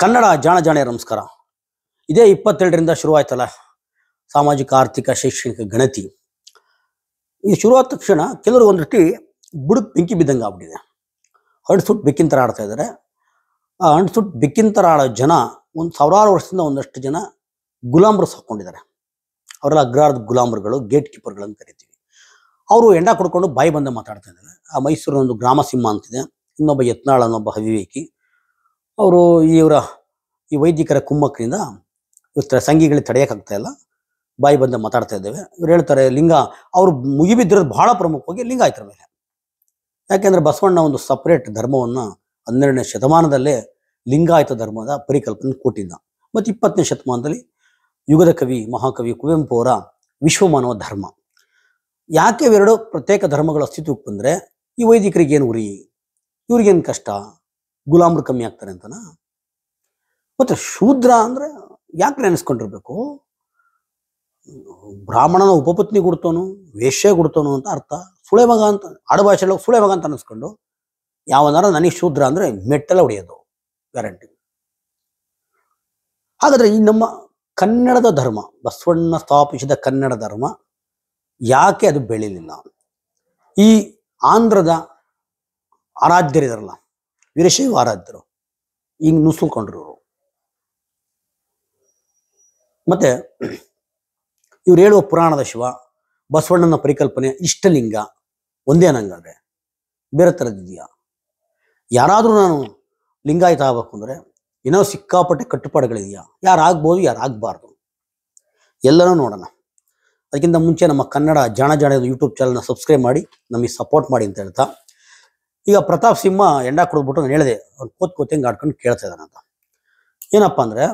ಕನ್ನಡ ಜಾಣ ನಮಸ್ಕಾರ. ಇದೇ 27ರಿಂದ ಶುರುವಾಯ್ತಲ್ಲ ಸಾಮಾಜಿಕ ಆರ್ಥಿಕ ಶೈಕ್ಷಣಿಕ ಗಣತಿ. ಇದು ಶುರುವಾದ ತಕ್ಷಣ ಕೆಲವರು ಒಂದಷ್ಟು ಬುಡಕ್ಕೆ ಬೆಂಕಿ ಬಿದ್ದಂಗೆ ಆಗ್ಬಿಟ್ಟಿದೆ. ಹಂಡ್ಸುಟ್ಟು ಬೆಕ್ಕಿನ ಥರ ಆಡ್ತಾ ಇದ್ದಾರೆ. ಆ ಹಂಡ್ಸುಟ್ಟು ಬೆಕ್ಕಿನ ಥರ ಆಡೋ ಜನ ಒಂದು ಸಾವಿರಾರು ವರ್ಷದಿಂದ ಒಂದಷ್ಟು ಜನ ಗುಲಾಮರು ಸಾಕೊಂಡಿದ್ದಾರೆ. ಅವರೆಲ್ಲ ಅಗ್ರಾರದ ಗುಲಾಮರುಗಳು, ಗೇಟ್ ಕೀಪರ್ಗಳು ಅಂತ ಕರಿತೀವಿ. ಅವರು ಎಂಡ ಕೊಡ್ಕೊಂಡು ಬಾಯಿ ಬಂದ ಮಾತಾಡ್ತಾ ಇದ್ದಾರೆ. ಆ ಮೈಸೂರಿನ ಒಂದು ಗ್ರಾಮ ಸಿಂಹ ಅಂತಿದೆ, ಇನ್ನೊಬ್ಬ ಯತ್ನಾಳ್ ಅನ್ನೊಬ್ಬ ಅವಿವೇಕಿ. ಅವರು ಈ ವೈದಿಕರ ಕುಮ್ಮಕ್ಕಿನಿಂದ ಇವತ್ತು ಸಂಘಿಗಳಿಗೆ ತಡೆಯೋಕ್ಕಾಗ್ತಾ ಇಲ್ಲ, ಬಾಯಿ ಬಂದ ಮಾತಾಡ್ತಾ ಇದ್ದೇವೆ. ಇವ್ರು ಹೇಳ್ತಾರೆ ಲಿಂಗ, ಅವರು ಮುಗಿಬಿದ್ದಿರೋದು ಬಹಳ ಪ್ರಮುಖವಾಗಿ ಲಿಂಗಾಯತರ ಮೇಲೆ. ಯಾಕೆಂದ್ರೆ ಬಸವಣ್ಣ ಒಂದು ಸಪ್ರೇಟ್ ಧರ್ಮವನ್ನು 12ನೇ ಶತಮಾನದಲ್ಲೇ ಲಿಂಗಾಯತ ಧರ್ಮದ ಪರಿಕಲ್ಪನೆ ಕೊಟ್ಟಿದ್ದ. ಮತ್ತು 20ನೇ ಶತಮಾನದಲ್ಲಿ ಯುಗದ ಕವಿ ಮಹಾಕವಿ ಕುವೆಂಪು ಅವರ ವಿಶ್ವಮಾನವ ಧರ್ಮ. ಯಾಕೆ ಇವೆರಡು ಪ್ರತ್ಯೇಕ ಧರ್ಮಗಳ ಅಸ್ತಿತ್ವಕ್ಕೆ ಬಂದರೆ ಈ ವೈದಿಕರಿಗೇನು ಉರಿ, ಇವ್ರಿಗೇನು ಕಷ್ಟ, ಗುಲಾಮರು ಕಮ್ಮಿ ಆಗ್ತಾರೆ ಅಂತನಾ? ಮತ್ತು ಶೂದ್ರ ಅಂದರೆ ಯಾಕೆ ನೆನೆಸ್ಕೊಂಡಿರ್ಬೇಕು? ಬ್ರಾಹ್ಮಣನ ಉಪಪತ್ನಿ ಕೊಡ್ತೋನು, ವೇಶ್ಯ ಕೊಡ್ತೋನು ಅಂತ ಅರ್ಥ. ಸುಳೆ ಮಗ ಅಂತ ಆಡುಭಾಷೆಯೊಳಗೆ ಸುಳೆ ಮಗ ಅಂತ ಅನ್ನಿಸ್ಕೊಂಡು ಯಾವನಾರ ನನಗೆ ಶೂದ್ರ ಅಂದರೆ ಮೆಟ್ಟೆಲ್ಲ ಹೊಡೆಯೋದು ಗ್ಯಾರಂಟಿ. ಹಾಗಾದರೆ ಈ ನಮ್ಮ ಕನ್ನಡದ ಧರ್ಮ, ಬಸವಣ್ಣ ಸ್ಥಾಪಿಸಿದ ಕನ್ನಡ ಧರ್ಮ ಯಾಕೆ ಅದು ಬೆಳೀಲಿಲ್ಲ? ಈ ಆಂಧ್ರದ ಆರಾಧ್ಯರಿದಾರಲ್ಲ, ವೀರಶೈವ ಆರಾಧ್ಯರು, ಹಿಂಗೆ ನುಸುಕೊಂಡ್ರು. ಮತ್ತೆ ಇವ್ರು ಹೇಳುವ ಪುರಾಣದ ಶಿವ, ಬಸವಣ್ಣನ ಪರಿಕಲ್ಪನೆ ಇಷ್ಟಲಿಂಗ ಒಂದೇ ನಂಗಾದ್ರೆ ಬೇರೆ ಥರದ್ದಿದೆಯಾ? ಯಾರಾದರೂ ನಾನು ಲಿಂಗಾಯತ ಆಗ್ಬೇಕು ಅಂದರೆ ಏನೋ ಸಿಕ್ಕಾಪಟ್ಟೆ ಕಟ್ಟುಪಾಡುಗಳಿದೆಯಾ? ಯಾರು ಆಗ್ಬೋದು, ಯಾರು ಆಗಬಾರ್ದು, ಎಲ್ಲನೂ ನೋಡೋಣ. ಅದಕ್ಕಿಂತ ಮುಂಚೆ ನಮ್ಮ ಕನ್ನಡ ಜಾಣ ಯೂಟ್ಯೂಬ್ ಚಾನಲ್ನ ಸಬ್ಸ್ಕ್ರೈಬ್ ಮಾಡಿ ನಮಗೆ ಸಪೋರ್ಟ್ ಮಾಡಿ ಅಂತ ಹೇಳ್ತಾ, ಈಗ ಪ್ರತಾಪ್ ಸಿಂಹ ಎಂಡ ಕೊಡ್ಬಿಟ್ಟು ನಾನು ಹೇಳಿದೆ, ಅವ್ನು ಕೋತ್ಕೋತಂಗೆ ಆಡ್ಕೊಂಡು ಕೇಳ್ತಾ ಇದ್ದಾನೆ ಅಂತ. ಏನಪ್ಪ ಅಂದರೆ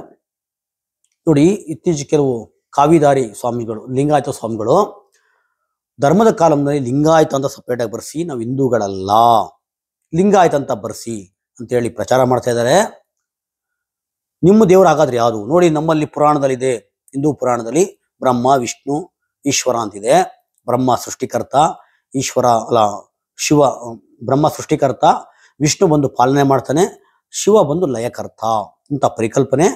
ನೋಡಿ, ಇತ್ತೀಚೆಗೆ ಕೆಲವು ಕಾವಿದಾರಿ ಸ್ವಾಮಿಗಳು, ಲಿಂಗಾಯತ ಸ್ವಾಮಿಗಳು ಧರ್ಮದ ಕಾಲಂನಲ್ಲಿ ಲಿಂಗಾಯತ ಅಂತ ಸಪ್ರೇಟಾಗಿ ಬರ್ಸಿ, ನಾವು ಹಿಂದೂಗಳಲ್ಲ ಲಿಂಗಾಯತ ಅಂತ ಬರ್ಸಿ ಅಂತೇಳಿ ಪ್ರಚಾರ ಮಾಡ್ತಾ ಇದ್ದಾರೆ. ನಿಮ್ಮ ದೇವರು ಹಾಗಾದ್ರೆ ಯಾವುದು ನೋಡಿ? ನಮ್ಮಲ್ಲಿ ಪುರಾಣದಲ್ಲಿದೆ, ಹಿಂದೂ ಪುರಾಣದಲ್ಲಿ ಬ್ರಹ್ಮ ವಿಷ್ಣು ಈಶ್ವರ ಅಂತಿದೆ. ಬ್ರಹ್ಮ ಸೃಷ್ಟಿಕರ್ತ, ಈಶ್ವರ ಅಲ್ಲ ಶಿವ, ಬ್ರಹ್ಮ ಸೃಷ್ಟಿಕರ್ತ, ವಿಷ್ಣು ಬಂದು ಪಾಲನೆ ಮಾಡ್ತಾನೆ, ಶಿವ ಬಂದು ಲಯಕರ್ತ ಇಂಥ ಪರಿಕಲ್ಪನೆ.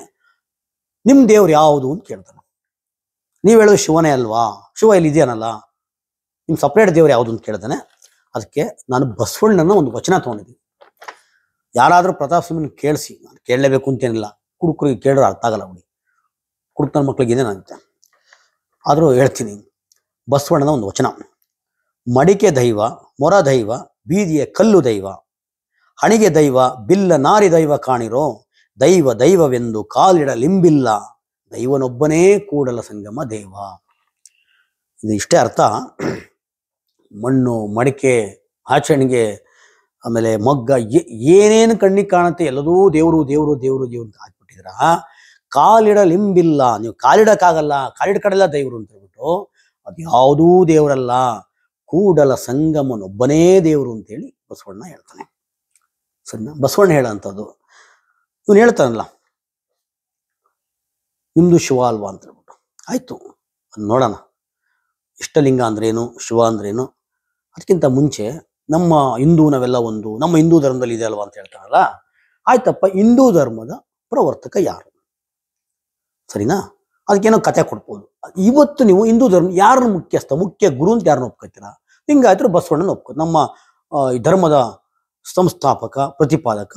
ನಿಮ್ಮ ದೇವ್ರು ಯಾವುದು ಅಂತ ಕೇಳ್ತಾನೆ. ನೀವು ಹೇಳೋದು ಶಿವನೇ ಅಲ್ವಾ, ಶಿವ ಇಲ್ಲಿ ಇದೆಯಾನಲ್ಲ, ನಿಮ್ಮ ಸಪ್ರೇಟ್ ದೇವ್ರು ಯಾವುದು ಅಂತ ಕೇಳ್ತಾನೆ. ಅದಕ್ಕೆ ನಾನು ಬಸವಣ್ಣನ ಒಂದು ವಚನ ತೊಗೊಂಡಿದ್ದೀನಿ. ಯಾರಾದರೂ ಪ್ರತಾಪ್ ಸಿಂಹನ ಕೇಳಿಸಿ, ನಾನು ಕೇಳಲೇಬೇಕು ಅಂತೇನಿಲ್ಲ, ಕುಡುಕರಿಗೆ ಕೇಳಿದ್ರೆ ಅರ್ಥ ಆಗಲ್ಲ ಬಿಡಿ, ಕುಡುಕನ ಮಕ್ಳಿಗೆ ಏನೇನಂತೆ, ಆದರೂ ಹೇಳ್ತೀನಿ. ಬಸವಣ್ಣನ ಒಂದು ವಚನ: ಮಡಿಕೆ ದೈವ, ಮೊರ ದೈವ, ಬೀದಿಯ ಕಲ್ಲು ದೈವ, ಹಣಿಗೆ ದೈವ, ಬಿಲ್ಲ ನಾರಿ ದೈವ ಕಾಣಿರೋ, ದೈವ ದೈವವೆಂದು ಕಾಲಿಡಲಿಂಬಿಲ್ಲ, ದೈವನೊಬ್ಬನೇ ಕೂಡಲ ಸಂಗಮ ದೇವ. ಇದು ಇಷ್ಟೇ ಅರ್ಥ. ಮಣ್ಣು, ಮಡಿಕೆ, ಆಚರಣೆಗೆ, ಆಮೇಲೆ ಮಗ್ಗ, ಏನೇನು ಕಣ್ಣಿಗೆ ಕಾಣುತ್ತೆ ಎಲ್ಲದೂ ದೇವರು ದೇವರು ದೇವರು ದೇವ್ರು ಅಂತ ಹಾಕ್ಬಿಟ್ಟಿದ್ರ. ಕಾಲಿಡಲಿಂಬಿಲ್ಲ, ನೀವು ಕಾಲಿಡಕ್ಕಾಗಲ್ಲ, ಕಾಲಿಡ್ಕಡೆಲ್ಲ ದೇವರು ಅಂತ ಹೇಳ್ಬಿಟ್ಟು ಅದು ಯಾವುದೂ ದೇವರಲ್ಲ, ಕೂಡಲ ಸಂಗಮನೊಬ್ಬನೇ ದೇವರು ಅಂತೇಳಿ ಬಸವಣ್ಣ ಹೇಳ್ತಾನೆ. ಸರಿನಾ? ಬಸವಣ್ಣ ಹೇಳೋಂಥದ್ದು. ಇವನು ಹೇಳ್ತಾನಲ್ಲ ನಿಮ್ಮದು ಶಿವ ಅಲ್ವಾ ಅಂತ ಹೇಳ್ಬಿಟ್ಟು. ಆಯಿತು, ಅದು ನೋಡೋಣ. ಇಷ್ಟಲಿಂಗ ಅಂದ್ರೇನು, ಶಿವ ಅಂದ್ರೇನು. ಅದಕ್ಕಿಂತ ಮುಂಚೆ ನಮ್ಮ ಹಿಂದೂ, ನಾವೆಲ್ಲ ಒಂದು, ನಮ್ಮ ಹಿಂದೂ ಧರ್ಮದಲ್ಲಿ ಇದೆ ಅಲ್ವಾ ಅಂತ ಹೇಳ್ತಾನಲ್ಲ. ಆಯ್ತಪ್ಪ, ಹಿಂದೂ ಧರ್ಮದ ಪ್ರವರ್ತಕ ಯಾರು? ಸರಿನಾ? ಅದಕ್ಕೇನೋ ಕತೆ ಕೊಡ್ಬೋದು. ಇವತ್ತು ನೀವು ಹಿಂದೂ ಧರ್ಮ ಯಾರನ್ನ ಮುಖ್ಯ ಗುರು ಅಂತ ಯಾರನ್ನ ಒಪ್ಕೋತೀರಾ? ಲಿಂಗಾಯತರು ಬಸವಣ್ಣನ ಒಪ್ಕೊ. ನಮ್ಮ ಈ ಧರ್ಮದ ಸಂಸ್ಥಾಪಕ, ಪ್ರತಿಪಾದಕ,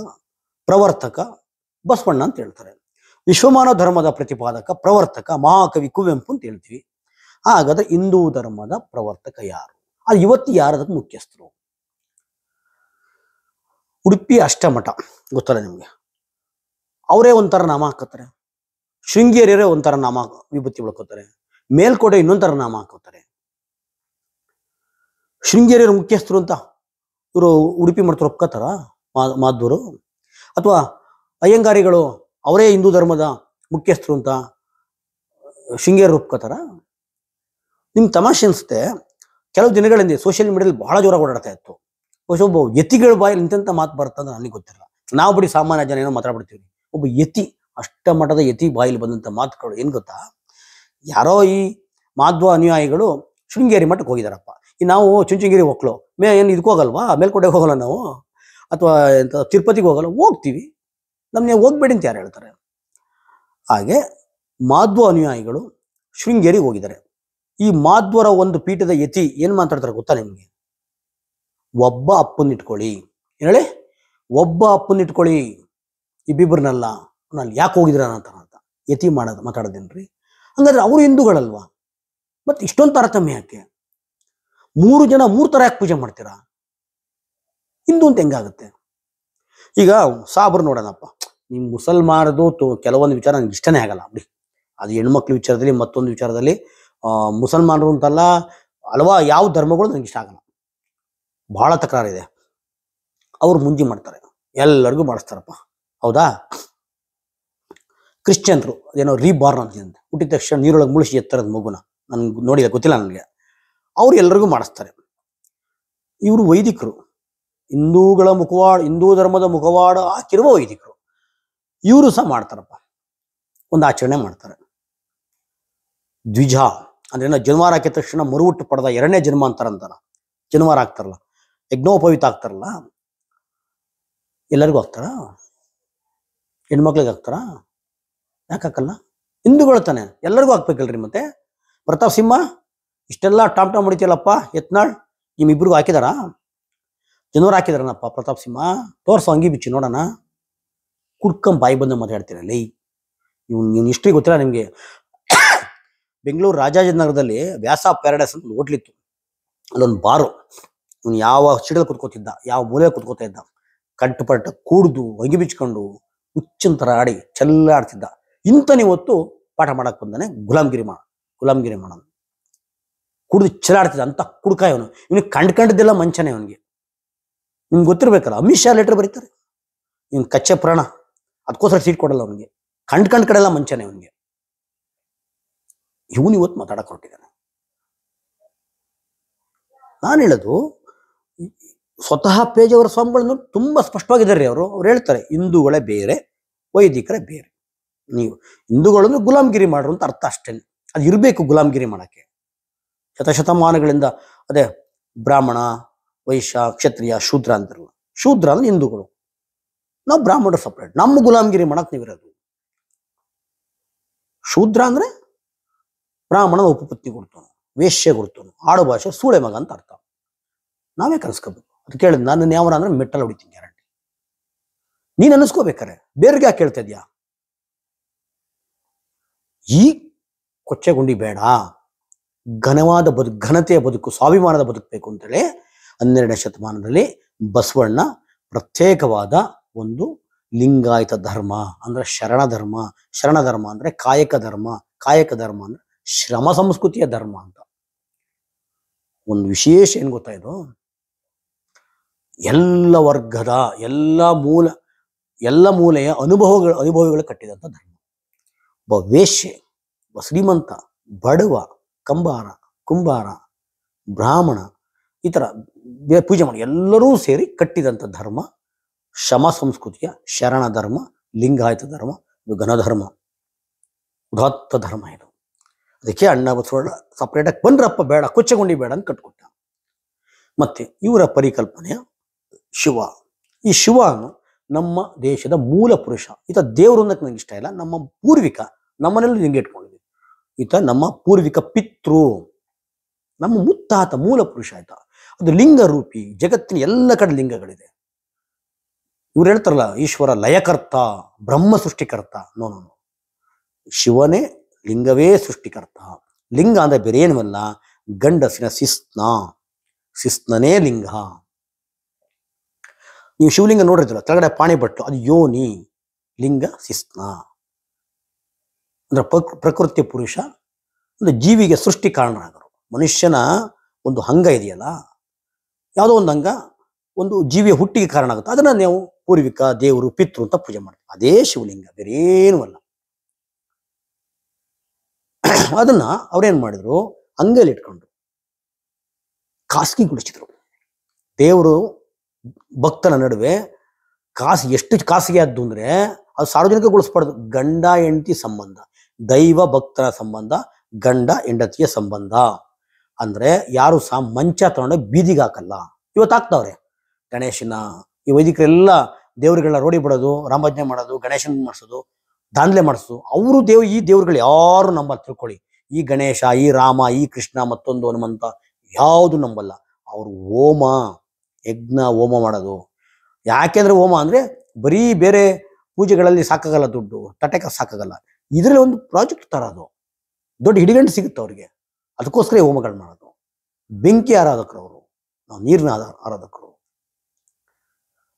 ಪ್ರವರ್ತಕ ಬಸವಣ್ಣ ಅಂತ ಹೇಳ್ತಾರೆ. ವಿಶ್ವಮಾನವ ಧರ್ಮದ ಪ್ರತಿಪಾದಕ, ಪ್ರವರ್ತಕ ಮಹಾಕವಿ ಕುವೆಂಪು ಅಂತ ಹೇಳ್ತೀವಿ. ಹಾಗಾದ್ರೆ ಹಿಂದೂ ಧರ್ಮದ ಪ್ರವರ್ತಕ ಯಾರು? ಅದು ಇವತ್ತು ಯಾರದಕ್ಕೆ ಮುಖ್ಯಸ್ಥರು? ಉಡುಪಿ ಅಷ್ಟಮಠ ಗೊತ್ತಲ್ಲ ನಿಮಗೆ, ಅವರೇ ಒಂಥರ ನಾಮ ಹಾಕೋತಾರೆ. ಶೃಂಗೇರಿಯರೇ ಒಂಥರ ನಾಮ ವಿಭೂತಿ ಉಳ್ಕೋತಾರೆ. ಮೇಲ್ಕೋಟೆ ಇನ್ನೊಂಥರ ನಾಮ ಹಾಕೋತಾರೆ. ಶೃಂಗೇರಿಯರ ಮುಖ್ಯಸ್ಥರು ಅಂತ ಇವರು ಉಡುಪಿ ಮಠರು ಒಪ್ಕೋತಾರ ಮಾಧ್ವರು? ಅಥವಾ ಅಯ್ಯಂಗಾರಿಗಳು ಅವರೇ ಹಿಂದೂ ಧರ್ಮದ ಮುಖ್ಯಸ್ಥರು ಅಂತ ಶೃಂಗೇರಿ ಒಪ್ಕೋತಾರ? ನಿಮ್ಗೆ ತಮಾಷೆ ಅನಿಸುತ್ತೆ. ಕೆಲವು ದಿನಗಳಿಂದ ಸೋಷಿಯಲ್ ಮೀಡಿಯಾದಲ್ಲಿ ಬಹಳ ಜೋರಾಗಿ ಓಡಾಡ್ತಾ ಇತ್ತು. ಒಬ್ಬ ಯತಿಗಳ ಬಾಯಲ್ಲಿ ಇಂಥ ಮಾತು ಬರ್ತಂದ್ರೆ ನನಗೆ ಗೊತ್ತಿಲ್ಲ. ನಾವು ಬಿಡಿ ಸಾಮಾನ್ಯ ಜನ ಏನೋ ಮಾತಾಡ್ಬಿಡ್ತೀವಿ. ಒಬ್ಬ ಯತಿ, ಅಷ್ಟಮಠದ ಯತಿ ಬಾಯಲ್ಲಿ ಬಂದಂಥ ಮಾತುಗಳು ಏನು ಗೊತ್ತಾ? ಯಾರೋ ಈ ಮಾಧ್ವ ಅನುಯಾಯಿಗಳು ಶೃಂಗೇರಿ ಮಠಕ್ಕೆ ಹೋಗಿದಾರಪ್ಪ. ಈ ನಾವು ಚುಂಚನಗಿರಿ ಹೋಗ್ಲೋ ಏನು ಇದಕ್ಕೆ ಹೋಗಲ್ವಾ? ಮೇಲ್ಕೋಟೆಗೆ ಹೋಗಲ್ಲ ನಾವು? ಅಥವಾ ತಿರುಪತಿಗೆ ಹೋಗಲ್ಲ? ಹೋಗ್ತೀವಿ. ನಮ್ಮನೆ ಹೋಗ್ಬೇಡಿ ಅಂತ ಯಾರು ಹೇಳ್ತಾರೆ? ಹಾಗೆ ಮಾಧ್ವ ಅನುಯಾಯಿಗಳು ಶೃಂಗೇರಿಗೆ ಹೋಗಿದ್ದಾರೆ. ಈ ಮಾಧ್ವರ ಒಂದು ಪೀಠದ ಯತಿ ಏನ್ ಮಾತಾಡ್ತಾರೆ ಗೊತ್ತಾ ನಿಮ್ಗೆ? ಒಬ್ಬ ಅಪ್ಪನಿಟ್ಕೊಳ್ಳಿ, ಹೇಳಿ, ಒಬ್ಬ ಅಪ್ಪನಿಟ್ಕೊಳ್ಳಿ, ಇಬ್ಬಿಬ್ರನ್ನಲ್ಲ. ನಾನು ಯಾಕೆ ಹೋಗಿದ್ರ ಅಂತ ಯತಿ ಮಾತಾಡೋದೇನ್ರಿ? ಹಂಗಾದ್ರೆ ಅವರು ಹಿಂದೂಗಳಲ್ವಾ? ಮತ್ತೆ ಇಷ್ಟೊಂದು ತಾರತಮ್ಯ ಯಾಕೆ? 3 ಜನ 3 ತರ ಯಾಕೆ ಪೂಜೆ ಮಾಡ್ತೀರಾ? ಹಿಂದೂ ಅಂತ ಹೆಂಗಾಗುತ್ತೆ? ಈಗ ಸಾಬ್ರು ನೋಡೋಣಪ್ಪ, ನಿಮ್ ಮುಸಲ್ಮಾನದು ಕೆಲವೊಂದು ವಿಚಾರ ನನಗೆ ಇಷ್ಟನೇ ಆಗಲ್ಲ ಬಿಡಿ. ಅದು ಹೆಣ್ಮಕ್ಳ ವಿಚಾರದಲ್ಲಿ, ಮತ್ತೊಂದು ವಿಚಾರದಲ್ಲಿ, ಮುಸಲ್ಮಾನರು ಅಂತಲ್ಲ, ಯಾವ ಧರ್ಮಗಳು ನನಗೆ ಇಷ್ಟ ಆಗಲ್ಲ. ಬಹಳ ತಕರಾರಿದೆ. ಅವ್ರು ಮುಂಜಿ ಮಾಡ್ತಾರೆ, ಎಲ್ಲರಿಗೂ ಮಾಡಿಸ್ತಾರಪ್ಪ, ಹೌದಾ? ಕ್ರಿಶ್ಚಿಯನ್ರು ಅದೇನೋ ರೀಬಾರ್ನ್ ಅಂತ ಹುಟ್ಟಿದ ತಕ್ಷಣ ನೀರೊಳಗೆ ಮುಳಿಸಿ ಎತ್ತರದ ಮಗುನ, ನನ್ಗೆ ನೋಡಿಲ್ಲ, ಗೊತ್ತಿಲ್ಲ ನನಗೆ. ಅವ್ರು ಎಲ್ಲರಿಗೂ ಮಾಡಿಸ್ತಾರೆ. ಇವರು ವೈದಿಕರು, ಹಿಂದೂ ಧರ್ಮದ ಮುಖವಾಡ ಹಾಕಿರುವ ವೈದಿಕರು, ಇವರು ಸಹ ಮಾಡ್ತಾರಪ್ಪ, ಒಂದು ಆಚರಣೆ ಮಾಡ್ತಾರೆ. ದ್ವಿಜ ಅಂದ್ರೆ ಜನ್ವಾರ ಹಾಕಿದ ತಕ್ಷಣ ಮರುಹುಟ್ಟು ಪಡೆದ 2ನೇ ಜನ್ಮ ಅಂತಾರಂತಾರ. ಜನ್ವಾರ ಹಾಕ್ತಾರಲ್ಲ, ಯಜ್ಞೋಪವೀತ ಆಗ್ತಾರಲ್ಲ, ಎಲ್ಲರಿಗೂ ಹಾಕ್ತಾರ? ಹೆಣ್ಮಕ್ಳಿಗೆ ಹಾಕ್ತಾರ? ಯಾಕೆ ಹಾಕಲ್ಲ? ಹಿಂದೂಗಳು ತಾನೆ, ಎಲ್ಲರಿಗೂ ಹಾಕ್ಬೇಕಲ್ರಿ. ಮತ್ತೆ ಪ್ರತಾಪ್ ಸಿಂಹ ಇಷ್ಟೆಲ್ಲ ಟಾಮ್ ಹೊಡಿತೀಯಲ್ಲಪ್ಪ, ಯತ್ನಾಳ್, ನಿಮ್ಮಿಬ್ರಿಗೂ ಹಾಕಿದಾರ? ಜನರು ಹಾಕಿದಾರನಪ್ಪ ಪ್ರತಾಪ್ ಸಿಂಹ? ತೋರ್ಸು ಅಂಗಿ ಬಿಚ್ಚಿ ನೋಡೋಣ. ಬಾಯಿ ಬಂದು ಮಾತಾಡ್ತೀರಲ್ಲ. ಇವ್ನು ಹಿಸ್ಟ್ರಿ ಗೊತ್ತಿಲ್ಲ ನಿಮ್ಗೆ? ಬೆಂಗಳೂರು ರಾಜಾಜಿನಗರದಲ್ಲಿ ವ್ಯಾಸ ಪ್ಯಾರಡೈಸ್ ಅಂತ ಹೋಟ್ಲಿತ್ತು. ಅಲ್ಲೊಂದು ಬಾರು. ಇವ್ನು ಯಾವ ಸಿಡಲ್ ಕುತ್ಕೋತಿದ್ದ, ಯಾವ ಮೂಲೆ ಕುತ್ಕೋತಾ ಇದ್ದ, ಕಟ್ಟುಪಟ್ಟ ಕೂಡ್ದು ಅಂಗಿ ಬಿಚ್ಕೊಂಡು ಹುಚ್ಚಿನ ಥರ ಆಡಿ ಚೆಲ್ಲಾಡ್ತಿದ್ದ. ಇವತ್ತು ಪಾಠ ಮಾಡಕ್ ಬಂದಾನೆ, ಗುಲಾಮ್ಗಿರಿ ಮಾಡೋನು. ಕುಡ್ದು ಚೆಲ್ಲಾಡ್ತಿದ್ದ ಅಂತ ಕುಡ್ಕ ಇವನು. ಇವನಿಗೆ ಕಂಡ್ದಿಲ್ಲ ಮಂಚನೆ ಅವನಿಗೆ. ನಿಮ್ಗೆ ಗೊತ್ತಿರ್ಬೇಕಲ್ಲ, ಅಮಿತ್ ಶಾ ಲೆಟರ್ ಬರೀತಾರೆ, ಇವ್ನು ಕಚ್ಚೆ ಪ್ರಾಣ, ಅದಕ್ಕೋಸ್ಕರ ಸೀಟ್ ಕೊಡಲ್ಲ ಅವನಿಗೆ. ಕಡೆಲ್ಲ ಮಂಚನೆ ಅವನಿಗೆ. ಇವನು ಇವತ್ತು ಮಾತಾಡಕ್ ಹೊರಟಿದ್ದಾನೆ. ನಾನು ಹೇಳೋದು, ಸ್ವತಃ ಪೇಜಾವರ ಸ್ವಾಮಿಗಳನ್ನು ತುಂಬಾ ಸ್ಪಷ್ಟವಾಗಿದ್ದಾರೆ. ಅವರು ಹೇಳ್ತಾರೆ, ಹಿಂದೂಗಳೇ ಬೇರೆ, ವೈದಿಕರೇ ಬೇರೆ. ನೀವು ಹಿಂದೂಗಳನ್ನು ಗುಲಾಮ್ಗಿರಿ ಮಾಡ್ರು ಅಂತ ಅರ್ಥ ಅಷ್ಟೇ. ಅದು ಇರಬೇಕು ಗುಲಾಮ್ಗಿರಿ ಮಾಡಕ್ಕೆ. ಶತಶತಮಾನಗಳಿಂದ ಅದೇ ಬ್ರಾಹ್ಮಣ, ವೈಶ್ಯ, ಕ್ಷತ್ರಿಯ, ಶೂದ್ರ ಅಂತಾರಲ್ಲ. ಶೂದ್ರ ಅಂದ್ರೆ ಹಿಂದೂಗಳು, ನಾವು ಬ್ರಾಹ್ಮಣರು ಸಪ್ರೇಟ್. ನಮ್ಮ ಗುಲಾಮ್ಗಿರಿ ಮಾಡಕ್ ನೀವಿರೋದು. ಶೂದ್ರ ಅಂದ್ರೆ ಬ್ರಾಹ್ಮಣನ ಉಪಪತ್ನಿ ಕೊಡ್ತಾನು, ವೇಶ್ಯ ಕೊಡ್ತಾನು, ಆಡು ಭಾಷೆ ಸೂಳೆ ಮಗ ಅಂತ ಅರ್ಥ. ನಾವೇ ಕನ್ಸ್ಕೋಬೇಕು. ಅದು ಕೇಳಿದ್ ನನ್ನ ಯಾವನ ಅಂದ್ರೆ ಮೆಟ್ಟಲ್ ಹೊಡಿತೀನಿ ಗ್ಯಾರಂಟಿ. ನೀನ್ ಅನ್ನಿಸ್ಕೋಬೇಕಾರೆ ಬೇರೆಗೆ ಯಾಕೆ ಕೇಳ್ತಾ ಇದ್ಯಾ? ಈ ಕೊಚ್ಚೆಗುಂಡಿ ಬೇಡ, ಘನತೆಯ ಬದುಕು, ಸ್ವಾಭಿಮಾನದ ಬದುಕಬೇಕು ಅಂತೇಳಿ 12ನೇ ಶತಮಾನದಲ್ಲಿ ಬಸವಣ್ಣ ಪ್ರತ್ಯೇಕವಾದ ಒಂದು ಲಿಂಗಾಯತ ಧರ್ಮ ಅಂದ್ರೆ ಶರಣ ಧರ್ಮ ಅಂದ್ರೆ ಕಾಯಕ ಧರ್ಮ ಅಂದ್ರೆ ಶ್ರಮ ಸಂಸ್ಕೃತಿಯ ಧರ್ಮ ಅಂತ. ಒಂದು ವಿಶೇಷ ಏನ್ ಗೊತ್ತಾ ಇದು? ಎಲ್ಲ ವರ್ಗದ ಎಲ್ಲ ಮೂಲೆಯ ಅನುಭವಿಗಳು ಕಟ್ಟಿದಂತ ಧರ್ಮ. ಒಬ್ಬ ವೇಶ್ಯೆ, ಒಬ್ಬ ಶ್ರೀಮಂತ, ಬಡವ, ಕುಂಬಾರ, ಬ್ರಾಹ್ಮಣ, ಈ ತರ ಪೂಜೆ ಮಾಡಿ ಎಲ್ಲರೂ ಸೇರಿ ಕಟ್ಟಿದಂಥ ಧರ್ಮ ಶ್ರಮ ಸಂಸ್ಕೃತಿಯ ಶರಣ ಧರ್ಮ, ಲಿಂಗಾಯತ ಧರ್ಮ, ಇದು ಘನಧರ್ಮ, ಉದಾತ್ತ ಧರ್ಮ ಇದು. ಅದಕ್ಕೆ ಅಣ್ಣ ಬಸವಣ್ಣ ಸಪ್ರೇಟಾಗಿ ಬಂದ್ರಪ್ಪ ಬೇಡ, ಕೊಚ್ಚೆಗುಂಡಿ ಬೇಡ ಅಂತ ಕಟ್ಕೊಟ್ಟ. ಮತ್ತೆ ಇವರ ಪರಿಕಲ್ಪನೆಯ ಶಿವ, ಈ ಶಿವನು ನಮ್ಮ ದೇಶದ ಮೂಲ ಪುರುಷ. ಈತ ದೇವರು ಅನ್ನಕ್ಕೆ ನಂಗೆ ಇಷ್ಟ ಇಲ್ಲ, ನಮ್ಮ ಪೂರ್ವಿಕ, ನಮ್ಮನೆಲ್ಲೂ ಹಿಂಗೆ ಇಟ್ಕೊಂಡಿದ್ವಿ. ಈತ ನಮ್ಮ ಪೂರ್ವಿಕ ಪಿತೃ, ನಮ್ಮ ಮುತ್ತಾತ, ಮೂಲ ಪುರುಷ ಆಯ್ತಾ. ಅದು ಲಿಂಗ ರೂಪಿ, ಜಗತ್ತಿನ ಎಲ್ಲ ಕಡೆ ಲಿಂಗಗಳಿದೆ. ಇವ್ರು ಹೇಳ್ತಾರಲ್ಲ, ಈಶ್ವರ ಲಯಕರ್ತ, ಬ್ರಹ್ಮ ಸೃಷ್ಟಿಕರ್ತ. ನೋ, ಶಿವನೇ ಲಿಂಗವೇ ಸೃಷ್ಟಿಕರ್ತ. ಲಿಂಗ ಅಂದ್ರೆ ಬೇರೆ ಏನವಲ್ಲ, ಗಂಡಸಿನ ಸಿಸ್ನನೇ ಲಿಂಗ. ನೀವು ಶಿವಲಿಂಗ ನೋಡಿರ್ತೀರ, ಕೆಳಗಡೆ ಪಾಣಿ ಬಟ್ಟು, ಅದು ಯೋನಿ, ಲಿಂಗ ಸಿಸ್ನ ಅಂದ್ರೆ ಪ್ರಕೃತಿ ಪುರುಷ, ಒಂದು ಜೀವಿಗೆ ಸೃಷ್ಟಿ ಕಾರಣರಾಗರು. ಮನುಷ್ಯನ ಒಂದು ಅಂಗ ಇದೆಯಲ್ಲ, ಯಾವುದೋ ಒಂದು ಅಂಗ ಒಂದು ಜೀವಿಯ ಹುಟ್ಟಿಗೆ ಕಾರಣ ಆಗುತ್ತೆ. ಅದನ್ನ ನಾವು ಪೂರ್ವಿಕ, ದೇವರು, ಪಿತೃ ಅಂತ ಪೂಜೆ ಮಾಡ್ತೀವಿ. ಅದೇ ಶಿವಲಿಂಗ, ಬೇರೇನೂ ಅಲ್ಲ. ಅದನ್ನ ಅವ್ರೇನ್ ಮಾಡಿದ್ರು, ಅಂಗಲ್ಲಿ ಇಟ್ಕೊಂಡು ಖಾಸಗಿಗೊಳಿಸಿದ್ರು. ದೇವರು ಭಕ್ತನ ನಡುವೆ ಎಷ್ಟು ಖಾಸಗಿ ಆದ್ದು ಅಂದ್ರೆ ಅದು ಸಾರ್ವಜನಿಕಗೊಳಿಸ್ಬಾರ್ದು. ಗಂಡ ಹೆಂಡತಿ ಸಂಬಂಧ, ದೈವ ಭಕ್ತರ ಸಂಬಂಧ, ಗಂಡ ಹೆಂಡತಿಯ ಸಂಬಂಧ. ಅಂದ್ರೆ ಯಾರು ಸಹ ಮಂಚ ತಗೊಂಡು ಬೀದಿಗೆ ಹಾಕಲ್ಲ. ಇವತ್ತು ಹಾಕ್ತಾವ್ರೆ ಗಣೇಶನ, ಈ ವೈದಿಕರೆಲ್ಲ ದೇವ್ರಿಗೆಲ್ಲ ರೋಡಿ ಬಿಡೋದು, ರಾಮಭಜನೆ ಮಾಡೋದು, ಗಣೇಶನ್ ಮಾಡಿಸೋದು, ದಾಂಧಲೆ ಮಾಡಿಸೋದು. ಅವರು ಈ ದೇವ್ರುಗಳು ಯಾರು ನಂಬಲ್ಲ ತಿಳ್ಕೊಳ್ಳಿ. ಈ ಗಣೇಶ, ಈ ರಾಮ, ಈ ಕೃಷ್ಣ, ಮತ್ತೊಂದು ಹನುಮಂತ ಯಾವುದು ನಂಬಲ್ಲ. ಅವರು ಹೋಮ, ಯಜ್ಞ, ಹೋಮ ಮಾಡೋದು. ಯಾಕೆಂದ್ರೆ ಹೋಮ ಅಂದ್ರೆ ಬರೀ ಬೇರೆ ಪೂಜೆಗಳಲ್ಲಿ ಸಾಕಾಗಲ್ಲ, ದುಡ್ಡು ತಟೆಕ ಸಾಕಾಗಲ್ಲ. ಇದರಲ್ಲಿ ಒಂದು ಪ್ರಾಜೆಕ್ಟ್ ತರೋದು, ದೊಡ್ಡ ಹಿಡಿಗಂಡು ಸಿಗುತ್ತೆ ಅವ್ರಿಗೆ. ಅದಕ್ಕೋಸ್ಕರ ಹೋಮಗಳು ಮಾಡೋದು. ಬೆಂಕಿ ಆರಾಧಕರು ಅವರು, ನಾವು ನೀರಿನ ಆರಾಧಕರು.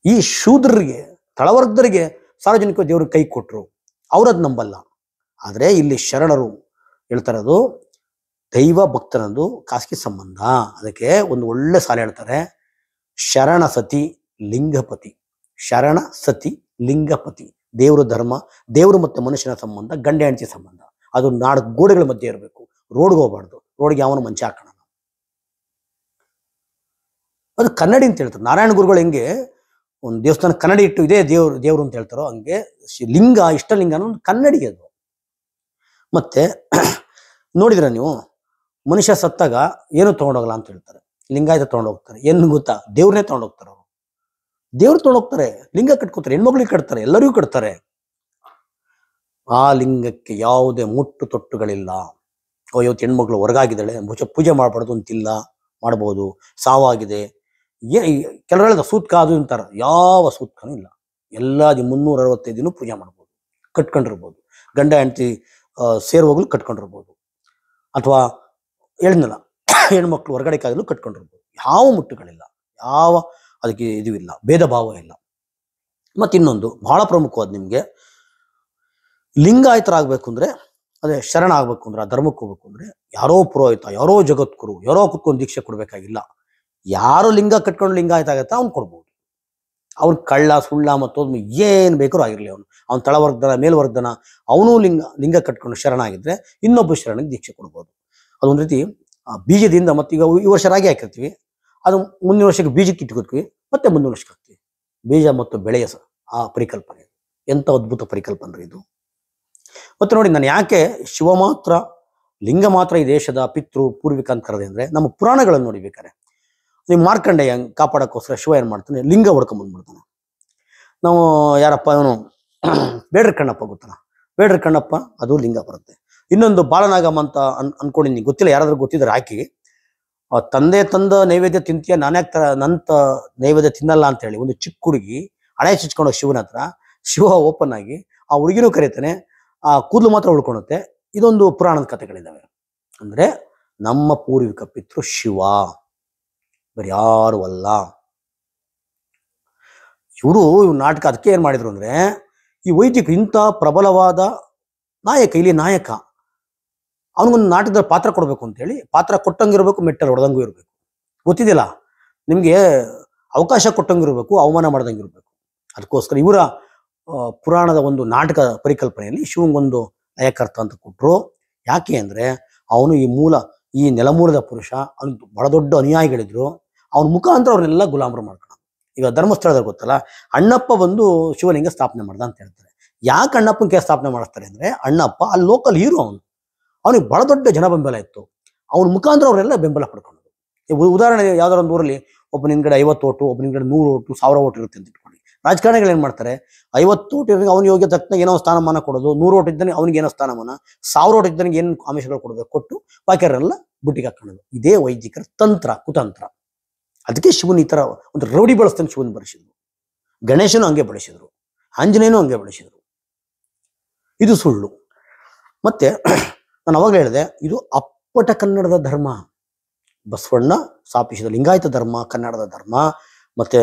ಈ ಶೂದ್ರರಿಗೆ, ತಳವರ್ಗರಿಗೆ ಸಾರ್ವಜನಿಕ ದೇವ್ರಿಗೆ ಕೈ ಕೊಟ್ಟರು, ಅವ್ರದ್ ನಂಬಲ್ಲ. ಆದ್ರೆ ಇಲ್ಲಿ ಶರಣರು ಹೇಳ್ತಾರದು ದೈವ ಭಕ್ತನದು ಖಾಸಗಿ ಸಂಬಂಧ. ಅದಕ್ಕೆ ಒಂದು ಒಳ್ಳೆ ಸಾಲ ಹೇಳ್ತಾರೆ, ಶರಣ ಸತಿ ಲಿಂಗಪತಿ. ಶರಣ ಸತಿ ಲಿಂಗಪತಿ. ದೇವರು ಧರ್ಮ, ದೇವರು ಮತ್ತೆ ಮನುಷ್ಯನ ಸಂಬಂಧ, ಗಂಡ ಹೆಂಡತಿ ಸಂಬಂಧ. ಅದು ಗೋಡೆಗಳ ಮಧ್ಯೆ ಇರಬೇಕು, ರೋಡ್ಗೆ ಹೋಗ್ಬಾರ್ದು. ರೋಡ್ಗೆ ಯಾವನು ಮಂಚ ಹಾಕೋಣ. ಅದು ಕನ್ನಡಿ ಅಂತ ಹೇಳ್ತಾರೆ. ನಾರಾಯಣ ಗುರುಗಳು ಹೆಂಗೆ ಒಂದು ದೇವಸ್ಥಾನ ಕನ್ನಡಿ ಇಟ್ಟು ಇದೇ ದೇವ್ರು ಅಂತ ಹೇಳ್ತಾರೋ, ಹಂಗೆ ಲಿಂಗ, ಇಷ್ಟಲಿಂಗ ಅನ್ನೋ ಒಂದು ಕನ್ನಡಿ ಅದು. ಮತ್ತೆ ನೋಡಿದ್ರ ನೀವು, ಮನುಷ್ಯ ಸತ್ತಾಗ ಏನು ತಗೊಂಡೋಗಲ್ಲ ಅಂತ ಹೇಳ್ತಾರೆ. ಲಿಂಗಾಯತ ತಗೊಂಡೋಗ್ತಾರೆ. ಏನು ಗೊತ್ತಾ? ದೇವ್ರನ್ನೇ ತಗೊಂಡೋಗ್ತಾರೆ ಅವರು. ದೇವ್ರು ತಗೊಂಡೋಗ್ತಾರೆ, ಲಿಂಗ ಕಟ್ಕೋತಾರೆ, ಹೆಣ್ಮಕ್ಳಿಗೆ ಕಟ್ತಾರೆ, ಎಲ್ಲರಿಗೂ ಕಟ್ತಾರೆ. ಆ ಲಿಂಗಕ್ಕೆ ಯಾವುದೇ ಮುಟ್ಟು ತೊಟ್ಟುಗಳಿಲ್ಲ. ಇವತ್ತು ಹೆಣ್ಮಕ್ಳು ಹೊರಗಾಗಿದ್ದಾಳೆ, ಪೂಜೆ ಮಾಡಬಾರ್ದು ಅಂತಿಲ್ಲ, ಮಾಡ್ಬೋದು. ಸಾವಾಗಿದೆ, ಕೆಲವರು ಹೇಳಿದ ಸೂತ್ಕ ಅದು ಅಂತಾರೆ. ಯಾವ ಸೂತ್ಕನೂ ಇಲ್ಲ. ಎಲ್ಲ 365 ದಿನ ಪೂಜೆ ಮಾಡ್ಬೋದು, ಕಟ್ಕೊಂಡಿರ್ಬೋದು. ಗಂಡ ಹೆಂಡತಿ ಸೇರುವಾಗಲೂ ಕಟ್ಕೊಂಡಿರ್ಬೋದು. ಅಥವಾ ಹೇಳಿದ್ನಲ್ಲ, ಹೆಣ್ಮಕ್ಳು ಹೊರಗಡೆ ಕಾಗಲು ಕಟ್ಕೊಂಡಿರ್ಬೋದು. ಯಾವ ಮುಟ್ಟುಗಳಿಲ್ಲ, ಯಾವ ಅದಕ್ಕೆ ಇದು ಇಲ್ಲ, ಭೇದ ಭಾವ ಇಲ್ಲ. ಮತ್ತೆ ಇನ್ನೊಂದು ಬಹಳ ಪ್ರಮುಖವಾದ, ನಿಮ್ಗೆ ಲಿಂಗಾಯತರಾಗಬೇಕು ಅಂದ್ರೆ, ಅದೇ ಶರಣ ಆಗ್ಬೇಕು ಅಂದ್ರೆ, ಆ ಧರ್ಮಕ್ಕೆ ಹೋಗ್ಬೇಕು ಅಂದ್ರೆ, ಯಾರೋ ಪುರೋಹಿತ, ಯಾರೋ ಜಗದ್ಗುರು, ಯಾರೋ ಕುತ್ಕೊಂಡು ದೀಕ್ಷೆ ಕೊಡ್ಬೇಕಾಗಿಲ್ಲ. ಯಾರು ಲಿಂಗ ಕಟ್ಕೊಂಡು ಲಿಂಗಾಯತ ಆಗತ್ತ ಅವ್ನು ಕೊಡ್ಬೋದು. ಅವ್ನು ಕಳ್ಳ ಸುಳ್ಳ ಮತ್ತೊಂದು ಏನ್ ಬೇಕಾದ್ರೂ ಆಗಿರ್ಲಿ, ಅವ್ನು ತಳವರ್ಗದನ ಮೇಲ್ವರ್ಗದನ, ಅವನು ಲಿಂಗ ಕಟ್ಕೊಂಡು ಶರಣ ಆಗಿದ್ರೆ ಇನ್ನೊಬ್ಬ ಶರಣಕ್ಕೆ ದೀಕ್ಷೆ ಕೊಡ್ಬೋದು. ಅದೊಂದು ರೀತಿ ಬೀಜದಿಂದ. ಮತ್ತೀಗ ಈ ವರ್ಷ ರಾಗಿ ಹಾಕಿರ್ತೀವಿ, ಅದು ಮುಂದಿನ ವರ್ಷಕ್ಕೆ ಬೀಜಕ್ಕೆ ಇಟ್ಕೋತೀವಿ, ಮತ್ತೆ ಮುಂದಿನ ವರ್ಷಕ್ಕೆ ಹಾಕ್ತೀವಿ. ಬೀಜ ಮತ್ತು ಬೆಳೆಯ ಆ ಪರಿಕಲ್ಪನೆ ಎಂತ ಅದ್ಭುತ ಪರಿಕಲ್ಪನೆ ಇದು. ಮತ್ತೆ ನೋಡಿ, ನಾನು ಯಾಕೆ ಶಿವ ಮಾತ್ರ, ಲಿಂಗ ಮಾತ್ರ ಈ ದೇಶದ ಪಿತೃ ಪೂರ್ವಿಕ ಅಂತ ಕರೆದೆ ಅಂದ್ರೆ, ನಮ್ಮ ಪುರಾಣಗಳನ್ನು ನೋಡಿಬೇಕಾರೆ, ನೀವು ಮಾರ್ಕಂಡೇಯ ಕಾಪಾಡೋಕ್ಕೋಸ್ಕರ ಶಿವ ಏನ್ ಮಾಡ್ತಾನೆ, ಲಿಂಗ ಹೊಡ್ಕೊಂಬಂದ್ಬಿಡ್ತಾನೆ. ನಾವು ಯಾರಪ್ಪ ಇವನು ಬೇಡ್ರ ಕಣ್ಣಪ್ಪ ಗೊತ್ತಲ್ಲ, ಬೇಡ್ರ ಕಣ್ಣಪ್ಪ, ಅದು ಲಿಂಗ ಬರುತ್ತೆ. ಇನ್ನೊಂದು ಬಾಲನಾಗಮ್ಮ ಅಂತ ಅನ್ಕೊಂಡಿನಿ, ಗೊತ್ತಿಲ್ಲ, ಯಾರಾದ್ರೂ ಗೊತ್ತಿದ್ರೆ ಹಾಕಿ. ತಂದೆ ತಂದ ನೈವೇದ್ಯ ತಿಂತೀಯ, ನಾನ್ಯಾಕೆ ನಂತ ನೈವೇದ್ಯ ತಿನ್ನಲ್ಲ ಅಂತ ಹೇಳಿ ಒಂದು ಚಿಕ್ಕ ಹುಡುಗಿ ಹಣೆ ಚಿಚ್ಕೊಂಡೋಗಿ ಶಿವನ ಹತ್ರ. ಶಿವ ಓಪನ್ ಆಗಿ ಆ ಹುಡುಗಿನೂ ಕರೀತಾನೆ, ಆ ಕೂದಲು ಮಾತ್ರ ಉಳ್ಕೊಳುತ್ತೆ. ಇದೊಂದು ಪುರಾಣದ ಕಥೆಗಳಿದ್ದಾವೆ. ಅಂದ್ರೆ ನಮ್ಮ ಪೂರ್ವಿಕ ಪಿತೃ ಶಿವ, ಬರೀ ಯಾರು ಅಲ್ಲ. ಇವರು ನಾಟಕ ಅದಕ್ಕೆ ಏನ್ ಮಾಡಿದ್ರು ಅಂದ್ರೆ, ಈ ವೈದಿಕರು ಇಂಥ ಪ್ರಬಲವಾದ ನಾಯಕ, ಇಲ್ಲಿ ನಾಯಕ, ಅವನಿಗೊಂದು ನಾಟಕದಲ್ಲಿ ಪಾತ್ರ ಕೊಡ್ಬೇಕು ಅಂತ ಹೇಳಿ, ಪಾತ್ರ ಕೊಟ್ಟಂಗಿರ್ಬೇಕು, ಮೆಟ್ಟಲ್ಲಿ ಹೊಡೆದಂಗೂ ಇರ್ಬೇಕು. ಗೊತ್ತಿದೆಯಲ್ಲ ನಿಮ್ಗೆ, ಅವಕಾಶ ಕೊಟ್ಟಂಗಿರ್ಬೇಕು, ಅವಮಾನ ಮಾಡ್ದಂಗಿರ್ಬೇಕು. ಅದಕ್ಕೋಸ್ಕರ ಇವರ ಪುರಾಣದ ಒಂದು ನಾಟಕ ಪರಿಕಲ್ಪನೆಯಲ್ಲಿ ಶಿವಂಗೊಂದು ನಾಯಕರ್ತ ಅಂತ ಕೊಟ್ರು. ಯಾಕೆ ಅಂದ್ರೆ, ಅವನು ಈ ನೆಲಮೂಲದ ಪುರುಷ, ಅವನು ಬಹಳ ದೊಡ್ಡ ಅನುಯಾಯಿಗಳಿದ್ರು. ಅವನ ಮುಖಾಂತರ ಅವ್ರನ್ನೆಲ್ಲ ಗುಲಾಮರು ಮಾಡ್ಕೊಂಡು. ಈಗ ಧರ್ಮಸ್ಥಳದಲ್ಲಿ ಗೊತ್ತಲ್ಲ, ಅಣ್ಣಪ್ಪ ಬಂದು ಶಿವಲಿಂಗ ಸ್ಥಾಪನೆ ಮಾಡ್ದ ಅಂತ ಹೇಳ್ತಾರೆ. ಯಾಕೆ ಅಣ್ಣಪ್ಪನ ಸ್ಥಾಪನೆ ಮಾಡಿಸ್ತಾರೆ ಅಂದ್ರೆ, ಅಣ್ಣಪ್ಪ ಅಲ್ಲಿ ಲೋಕಲ್ ಹೀರೋ, ಅವನಿಗೆ ಬಹಳ ದೊಡ್ಡ ಜನ ಬೆಂಬಲ ಇತ್ತು. ಅವನ ಮುಖಾಂತರ ಅವರೆಲ್ಲ ಬೆಂಬಲ ಪಡ್ಕೊಳ್ಳೋದು. ಉದಾಹರಣೆ, ಯಾವ್ದಾರ ಒಂದು ಊರಲ್ಲಿ ಒಬ್ಬ ನಿನ್ಗಡೆ 50 ಓಟು, ಒಬ್ಬ ನಿನ್ಗಡೆ 100 ಓಟು, 1000 ಓಟು ಇರುತ್ತೆ ಅಂತ ಇಟ್ಕೊಳ್ಳಿ. ರಾಜಕಾರಣಿಗಳು ಏನ್ ಮಾಡ್ತಾರೆ, 50 ಓಟು ಇರೋರಿಗೆ ಅವನ ಯೋಗ್ಯ ತಕ್ಕ ಏನೋ ಸ್ಥಾನಮಾನ ಕೊಡೋದು, 100 ಓಟು ಇದ್ದಾನೆ ಅವನಿಗೆ ಏನೋ ಸ್ಥಾನಮಾನ, 1000 ಓಟು ಇದ್ದಾನೆ ಏನು ಆಮಿಷಗಳು ಕೊಡಬೇಕು, ಕೊಟ್ಟು ಬಾಕಿಯವರೆಲ್ಲ ಬುಟ್ಟಿಗೆ ಹಾಕೊಳ್ಳೋದು. ಇದೇ ವೈದಿಕರ ತಂತ್ರ, ಕುತಂತ್ರ. ಅದಕ್ಕೆ ಶಿವನ್ ಈ ತರ ಒಂದು ರೌಡಿ ಬಳಸ್ತಾನೆ ಶಿವನ್ ಬಳಸಿದ್ರು. ಗಣೇಶನು ಹಂಗೆ ಬಳಸಿದ್ರು, ಆಂಜನೇಯನು ಹಂಗೆ ಬಳಸಿದ್ರು. ಇದು ಸುಳ್ಳು. ಮತ್ತೆ ನಾನು ಅವಾಗಲೇ ಹೇಳಿದೆ, ಇದು ಅಪ್ಪಟ ಕನ್ನಡದ ಧರ್ಮ. ಬಸವಣ್ಣ ಸ್ಥಾಪಿಸಿದ ಲಿಂಗಾಯತ ಧರ್ಮ ಕನ್ನಡದ ಧರ್ಮ, ಮತ್ತೆ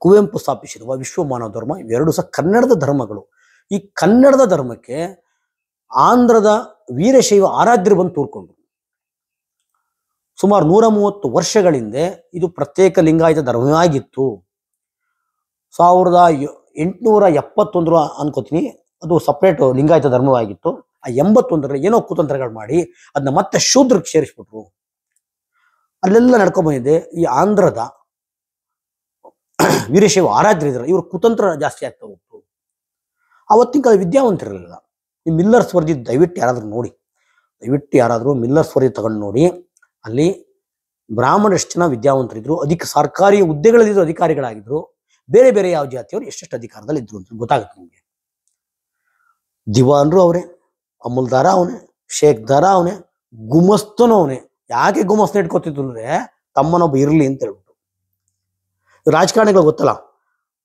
ಕುವೆಂಪು ಸ್ಥಾಪಿಸಿರುವ ವಿಶ್ವಮಾನವ ಧರ್ಮ, ಇವೆರಡು ಸಹ ಕನ್ನಡದ ಧರ್ಮಗಳು. ಈ ಕನ್ನಡದ ಧರ್ಮಕ್ಕೆ ಆಂಧ್ರದ ವೀರಶೈವ ಆರಾಧ್ಯರು ಬಂದು ತೋರ್ಕೊಂಡ್ರು. ಸುಮಾರು 130 ವರ್ಷಗಳಿಂದ ಇದು ಪ್ರತ್ಯೇಕ ಲಿಂಗಾಯತ ಧರ್ಮವಾಗಿತ್ತು. 1871 ಅನ್ಕೋತೀನಿ ಅದು ಸಪ್ರೇಟ್ ಲಿಂಗಾಯತ ಧರ್ಮವಾಗಿತ್ತು. ಆ 81ರಲ್ಲಿ ಏನೋ ಕುತಂತ್ರಗಳು ಮಾಡಿ ಅದನ್ನ ಮತ್ತೆ ಶೂದ್ರಕ್ಕೆ ಸೇರಿಸ್ಬಿಟ್ರು. ಅಲ್ಲೆಲ್ಲ ನಡ್ಕೊಂಡ್ ಬಂದಿದೆ. ಈ ಆಂಧ್ರದ ವೀರಶೈವ ಆರಾಧ್ಯರಿದ್ದಾರೆ, ಇವ್ರ ಕುತಂತ್ರ ಜಾಸ್ತಿ ಆಗ್ತಾ ಹೋಗ್ತು. ಅವತ್ತಿನ ಕಾಲ ವಿದ್ಯಾವಂತರಿರಲಿಲ್ಲ. ಈ ಮಿಲ್ಲರ್ಸ್ ವರದಿ ದಯವಿಟ್ಟು ಯಾರಾದರೂ ಮಿಲ್ಲರ್ಸ್ ವರದಿ ತಗೊಂಡು ನೋಡಿ. ಅಲ್ಲಿ ಬ್ರಾಹ್ಮಣಷ್ಟು ಜನ ವಿದ್ಯಾವಂತರಿದ್ರು, ಸರ್ಕಾರಿ ಹುದ್ದೆಗಳಲ್ಲಿದ್ರು, ಅಧಿಕಾರಿಗಳಾಗಿದ್ರು. ಬೇರೆ ಬೇರೆ ಯಾವ ಜಾತಿಯವರು ಎಷ್ಟೆಷ್ಟು ಅಧಿಕಾರದಲ್ಲಿ ಇದ್ರು ಅಂತ ಗೊತ್ತಾಗುತ್ತೆ ನಿಮಗೆ. ದಿವಾನ್ರು ಅವನೇ, ಅಮುಲ್ದಾರ ಅವನೇ, ಶೇಖ್ದಾರ ಅವನೇ, ಗುಮಸ್ತನು ಅವನೇ. ಯಾಕೆ ಗುಮಸ್ತನ ಇಟ್ಕೋತಿದ್ರು ಅಂದ್ರೆ ತಮ್ಮನೊಬ್ಬ ಇರಲಿ ಅಂತ ಹೇಳ್ಬಿಟ್ಟು. ರಾಜಕಾರಣಿಗಳು ಗೊತ್ತಲ್ಲ,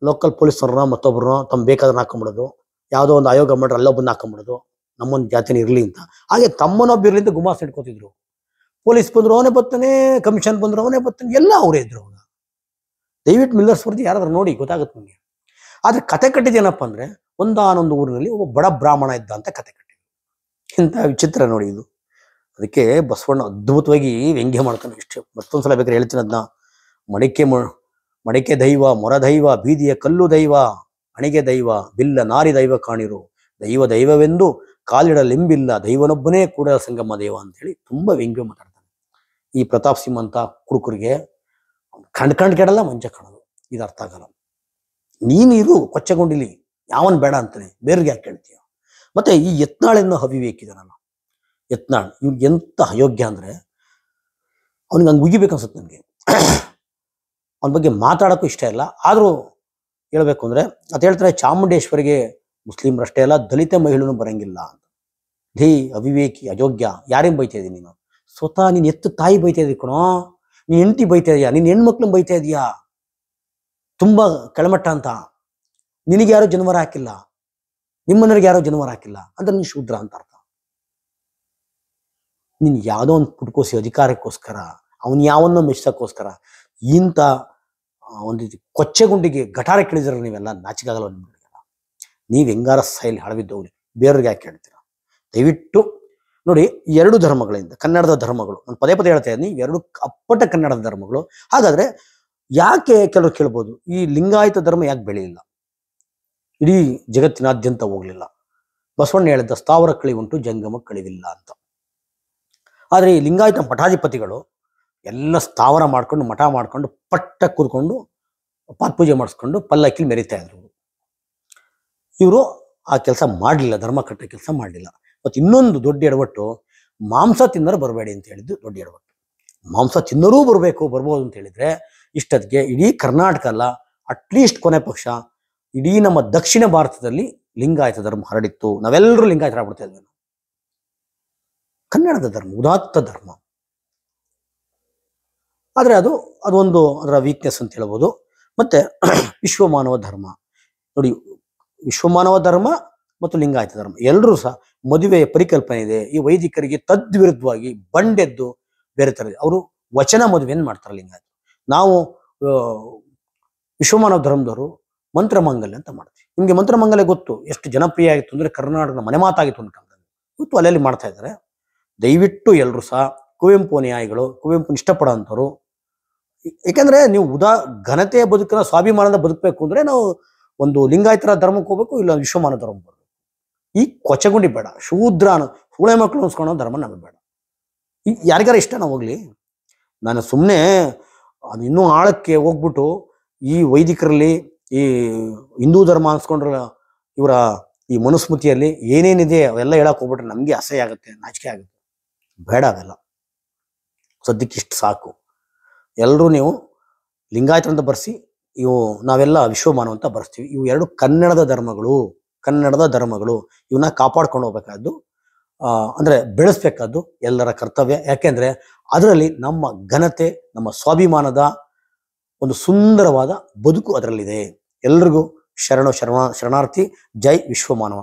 ಲೋಕಲ್ ಪೊಲೀಸರನ್ನ ಮತ್ತೊಬ್ಬರನ್ನ ತಮ್ಮ ಬೇಕಾದ್ರೆ ಹಾಕೊಂಡ್ಬಿಡೋದು, ಯಾವುದೋ ಒಂದು ಆಯೋಗ ಮಾಡ್ರೆ ಅಲ್ಲೊಬ್ಬನ್ನ ಹಾಕೊಂಡ್ಬಿಡೋದು, ನಮ್ಮೊಂದು ಜಾತಿನ ಇರಲಿ ಅಂತ. ಹಾಗೆ ತಮ್ಮನೊಬ್ಬ ಇರಲಿ ಅಂತ ಗುಮಾಸ್ತ ಇಟ್ಕೋತಿದ್ರು. ಪೊಲೀಸ್ ಬಂದ್ರು ಅವನೇ ಬರ್ತಾನೆ, ಕಮಿಷನ್ ಬಂದ್ರು ಅವನೇ ಬರ್ತಾನೆ, ಎಲ್ಲ ಅವರೇ ಇದ್ರು ಅವಾಗ. ದಯವಿಟ್ಟು ಮಿಲ್ಲರ್ಸ್ ವರದಿ ಯಾರಾದ್ರೂ ನೋಡಿ ಗೊತ್ತಾಗುತ್ತೆ ನಿಮಗೆ. ಆದ್ರೆ ಕತೆ ಕಟ್ಟಿದ್ದೇನಪ್ಪ ಅಂದ್ರೆ ಒಂದಾನೊಂದು ಊರಿನಲ್ಲಿ ಒಬ್ಬ ಬಡ ಬ್ರಾಹ್ಮಣ ಇದ್ದ ಅಂತ ಕತೆ ಕಟ್ಟಿದ್ರು. ಇಂಥ ವಿಚಿತ್ರ ನೋಡಿ ಇದು. ಅದಕ್ಕೆ ಬಸವಣ್ಣ ಅದ್ಭುತವಾಗಿ ವ್ಯಂಗ್ಯ ಮಾಡ್ತಾನೆ. ಇಷ್ಟೇ ಮತ್ತೊಂದ್ಸಲ ಬೇಕಾದ್ರೆ ಹೇಳ್ತೀನಿ ಅದನ್ನ. ಮಡಿಕೆ ದೈವ, ಮೊರ ದೈವ, ಬೀದಿಯ ಕಲ್ಲು ದೈವ, ಅಣಿಗೆ ದೈವ, ಬಿಲ್ಲ ನಾರಿ ದೈವ ಕಾಣಿರು, ದೈವ ದೈವವೆಂದು ಕಾಲಿಡಲೆಂಬಿಲ್ಲ, ದೈವನೊಬ್ಬನೇ ಕೂಡ ಸಂಗಮ ದೇವ ಅಂತ ಹೇಳಿ ತುಂಬಾ ವ್ಯಂಗ್ಯ ಮಾತಾಡ್ತಾನೆ. ಈ ಪ್ರತಾಪ್ ಸಿಂಹ ಅಂತ ಕುಡುಕರಿಗೆ ಕಂಡ್ ಕೆಡಲ್ಲ, ಮಂಚ ಕಾಣೋದು, ಇದು ಅರ್ಥ ಆಗಲ್ಲ. ನೀನಿರು ಕೊಚ್ಚಗೊಂಡಿಲಿ, ಯಾವನ್ ಬೇಡ ಅಂತಾನೆ, ಬೇರೆಗೆ ಯಾಕೆ ಕೇಳ್ತೀಯ? ಮತ್ತೆ ಈ ಯತ್ನಾಳನ್ನು ಅವಿವೇಕಿದಾನಲ್ಲ, ಯತ್ನಾಳ್ ಇವ್ರಿಗೆ ಎಂತ ಅಯೋಗ್ಯ ಅಂದ್ರೆ ಅವ್ನಿಗೆ ಹಂಗೆ ಉಗಿಬೇಕು ಅನ್ಸುತ್ತೆ ನನಗೆ. ಅವನ ಬಗ್ಗೆ ಮಾತಾಡೋಕ್ಕೂ ಇಷ್ಟ ಇಲ್ಲ. ಆದರೂ ಹೇಳ್ಬೇಕು ಅಂದ್ರೆ ಅದು ಹೇಳ್ತಾರೆ, ಚಾಮುಂಡೇಶ್ವರಿಗೆ ಮುಸ್ಲಿಮ್ರಷ್ಟೇ ಅಲ್ಲ ದಲಿತ ಮಹಿಳೆನೂ ಬರಂಗಿಲ್ಲ ಅಂತ. ಧೀ ಅವಿವೇಕಿ, ಅಯೋಗ್ಯ, ಯಾರೇನು ಬೈತಾ ಇದೀನಿ ನೀನು? ಸ್ವತಃ ನೀನು ಎತ್ತು ತಾಯಿ ಬೈತಾ ಇದೀಯ ಕಣೋ, ನೀನ್ ಹೆಂಡತಿ ಬೈತಾ ಇದೀಯಾ, ನಿನ್ನ ಹೆಣ್ಮಕ್ಳನ್ನ ಬೈತಾ ಇದೀಯಾ, ತುಂಬಾ ಕೆಳಮಟ್ಟ ಅಂತ. ನಿನಗೆ ಯಾರೋ ಜನ್ಮರ ಹಾಕಿಲ್ಲ, ನಿಮ್ಮನೆಯವ್ರಿಗೆ ಯಾರೋ ಜನ್ಮರ ಹಾಕಿಲ್ಲ ಅಂತ ನೀನು ಶೂದ್ರ ಅಂತ ಅರ್ಥ. ನೀನ್ ಯಾವುದೋ ಒಂದು ಪುಟ್ಕೋಸಿ ಅಧಿಕಾರಕ್ಕೋಸ್ಕರ, ಅವನ್ ಯಾವನ್ನೋ ಮೆಚ್ಚಕ್ಕೋಸ್ಕರ ಇಂಥ ಒಂದು ಕೊಚ್ಚೆಗುಂಡಿಗೆ ಗಟಾರ ಕೇಳಿದ್ರೆ ನೀವೆಲ್ಲ ನಾಚಿಕಾಗಲ್ಲ. ನಿಮ್ಗೆಲ್ಲ ನೀವ್ ಹೆಂಗಾರ ಸೈಲ್ ಹಳವಿದ್ದವ್ರಿ, ಬೇರೆಯವ್ರಿಗೆ ಯಾಕೆ ಹೇಳ್ತೀರಾ? ದಯವಿಟ್ಟು ನೋಡಿ, ಎರಡು ಧರ್ಮಗಳಿಂದ ಕನ್ನಡದ ಧರ್ಮಗಳು, ನಾನು ಪದೇ ಪದೇ ಹೇಳ್ತಾ ಇದ್ದೀನಿ, ಎರಡು ಅಪ್ಪಟ ಕನ್ನಡದ ಧರ್ಮಗಳು. ಹಾಗಾದ್ರೆ ಯಾಕೆ ಕೆಲವರು ಕೇಳ್ಬೋದು, ಈ ಲಿಂಗಾಯತ ಧರ್ಮ ಯಾಕೆ ಬೆಳೆಯಲಿಲ್ಲ, ಇಡೀ ಜಗತ್ತಿನಾದ್ಯಂತ ಹೋಗ್ಲಿಲ್ಲ? ಬಸವಣ್ಣ ಹೇಳಿದ್ದ ಸ್ಥಾವರ ಕಳಿ ಉಂಟು, ಜಂಗಮ ಕಳಿವಿಲ್ಲ ಅಂತ. ಆದ್ರೆ ಈ ಲಿಂಗಾಯತ ಮಠಾಧಿಪತಿಗಳು ಎಲ್ಲ ಸ್ಥಾವರ ಮಾಡ್ಕೊಂಡು, ಮಠ ಮಾಡ್ಕೊಂಡು, ಪಟ್ಟ ಕೂತ್ಕೊಂಡು ಪಾತ್ಪೂಜೆ ಮಾಡಿಸ್ಕೊಂಡು ಪಲ್ಲಕ್ಕಿಲಿ ಮೆರಿತಾ ಇದ್ರು. ಇವರು ಆ ಕೆಲಸ ಮಾಡಲಿಲ್ಲ, ಧರ್ಮ ಕಟ್ಟ ಕೆಲಸ ಮಾಡಲಿಲ್ಲ. ಮತ್ತು ಇನ್ನೊಂದು ದೊಡ್ಡ ಎಡವಟ್ಟು, ಮಾಂಸ ತಿನ್ನೋರು ಬರಬೇಡಿ ಅಂತ ಹೇಳಿದ್ದು ದೊಡ್ಡ ಎಡವಟ್ಟು. ಮಾಂಸ ತಿನ್ನೋರೂ ಬರ್ಬೋದು ಅಂತ ಹೇಳಿದ್ರೆ ಇಷ್ಟೊತ್ತಿಗೆ ಇಡೀ ಕರ್ನಾಟಕ ಅಲ್ಲ, ಅಟ್ಲೀಸ್ಟ್ ಕೊನೆ ಪಕ್ಷ ಇಡೀ ನಮ್ಮ ದಕ್ಷಿಣ ಭಾರತದಲ್ಲಿ ಲಿಂಗಾಯತ ಧರ್ಮ ಹರಡಿತ್ತು. ನಾವೆಲ್ಲರೂ ಲಿಂಗಾಯತರಾಗ್ಬಿಡ್ತಾ ಇದ್ವಿ. ಕನ್ನಡದ ಧರ್ಮ ಉದಾತ್ತ ಧರ್ಮ. ಆದರೆ ಅದೊಂದು ಅದರ ವೀಕ್ನೆಸ್ ಅಂತ ಹೇಳ್ಬೋದು. ಮತ್ತೆ ವಿಶ್ವಮಾನವ ಧರ್ಮ ನೋಡಿ, ವಿಶ್ವಮಾನವ ಧರ್ಮ ಮತ್ತು ಲಿಂಗಾಯತ ಧರ್ಮ ಎಲ್ಲರೂ ಸಹ ಮದುವೆಯ ಪರಿಕಲ್ಪನೆ ಇದೆ. ಈ ವೈದಿಕರಿಗೆ ತದ್ವಿರುದ್ಧವಾಗಿ ಬಂಡೆದ್ದು ಬೇರೆ ಥರ ಇದೆ. ಅವರು ವಚನ ಮದುವೆಯನ್ನು ಮಾಡ್ತಾರೆ ಲಿಂಗಾಯತ. ನಾವು ವಿಶ್ವಮಾನವ ಧರ್ಮದವರು ಮಂತ್ರಮಾಂಗಲ್ಯ ಅಂತ ಮಾಡ್ತೀವಿ. ನಿಮಗೆ ಮಂತ್ರಮಾಂಗಲ್ಯ ಗೊತ್ತು, ಎಷ್ಟು ಜನಪ್ರಿಯ ಆಗಿತ್ತು ಅಂದ್ರೆ ಕರ್ನಾಟಕದ ಮನೆ ಮಾತಾಗಿತ್ತು ಒಂದು ಕಾಲದಲ್ಲಿ. ಇವತ್ತು ಅಲ್ಲೆಲ್ಲಿ ಮಾಡ್ತಾ ಇದ್ದಾರೆ. ದಯವಿಟ್ಟು ಎಲ್ಲರೂ ಸಹ ಕುವೆಂಪು ಅನುಯಾಯಿಗಳು, ಕುವೆಂಪು ಇಷ್ಟಪಡೋ ಅಂಥವ್ರು. ಯಾಕೆಂದ್ರೆ ನೀವು ಘನತೆಯ ಬದುಕನ್ನ ಸ್ವಾಭಿಮಾನದ ಬದುಕಬೇಕು ಅಂದ್ರೆ ನಾವು ಒಂದು ಲಿಂಗಾಯತರ ಧರ್ಮಕ್ಕೆ ಹೋಗ್ಬೇಕು, ಇಲ್ಲ ವಿಶ್ವಮಾನ ಧರ್ಮ ಬರಬೇಕು. ಈ ಕೊಚ್ಚಗುಂಡಿ ಬೇಡ, ಶೂದ್ರನ ಹುಳೆ ಮಕ್ಕಳು ಅನ್ಸ್ಕೊಳೋ ಧರ್ಮ ನಮಗೆ ಬೇಡ. ಯಾರಿಗಾರ ಇಷ್ಟ ನಾವು ಹೋಗ್ಲಿ. ನಾನು ಸುಮ್ಮನೆ ಅದು ಇನ್ನೂ ಆಳಕ್ಕೆ ಹೋಗ್ಬಿಟ್ಟು ಈ ವೈದಿಕರಲ್ಲಿ ಈ ಹಿಂದೂ ಧರ್ಮ ಅನ್ಸ್ಕೊಂಡ್ರ ಇವರ ಈ ಮನುಸ್ಮೃತಿಯಲ್ಲಿ ಏನೇನಿದೆ ಅವೆಲ್ಲ ಹೇಳಕ್ ಹೋಗ್ಬಿಟ್ರೆ ನಮ್ಗೆ ಅಸಹ್ಯ ಆಗುತ್ತೆ, ನಾಚಿಕೆ ಆಗುತ್ತೆ. ಬೇಡ ಅವೆಲ್ಲ. ಸದ್ಯಕ್ಕೆ ಇಷ್ಟು ಸಾಕು. ಎಲ್ಲರೂ ನೀವು ಲಿಂಗಾಯತ ಅಂತ ಬರ್ಸಿ, ಇವು ನಾವೆಲ್ಲ ವಿಶ್ವಮಾನವ ಅಂತ ಬರ್ಸ್ತೀವಿ. ಇವು ಎರಡು ಕನ್ನಡದ ಧರ್ಮಗಳು. ಇವನ್ನ ಕಾಪಾಡ್ಕೊಂಡು ಹೋಗ್ಬೇಕಾದ್ದು, ಅಂದ್ರೆ ಬೆಳೆಸ್ಬೇಕಾದ್ದು ಎಲ್ಲರ ಕರ್ತವ್ಯ. ಯಾಕೆಂದ್ರೆ ಅದರಲ್ಲಿ ನಮ್ಮ ಘನತೆ, ನಮ್ಮ ಸ್ವಾಭಿಮಾನದ ಒಂದು ಸುಂದರವಾದ ಬದುಕು ಅದರಲ್ಲಿದೆ. ಎಲ್ರಿಗೂ ಶರಣಾರ್ಥಿ. ಜೈ ವಿಶ್ವಮಾನವ.